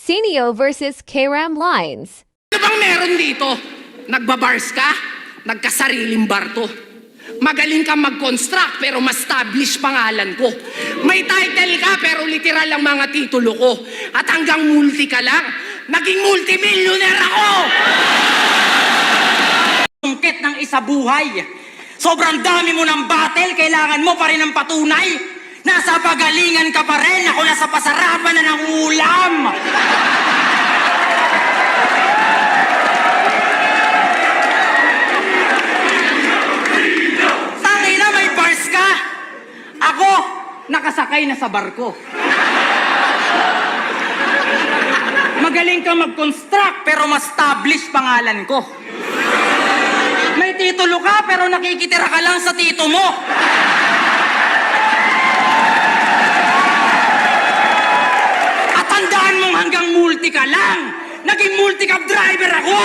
Sinio versus K-Ram Lines. Ano bang meron dito? Nagbabars ka? Nagkasariling bar to. Magaling ka mag-construct pero ma-establish pangalan ko. May title ka pero literal ang mga titulo ko. At hanggang multi ka lang, naging multimillionaire ako! Tungkit ng isa buhay. Sobrang dami mo ng battle, kailangan mo pa rin ng patunay. Nasa pagalingan ka pa rin, ako nasa pasarapan na ng ulam. Tangina, may bars ka. Ako, nakasakay na sa barko. Magaling ka mag-construct pero ma-establish pangalan ko. May titulo ka pero nakikitira ka lang sa tito mo. At tandaan mong hanggang multi ka lang. Naging multi-cab driver ako!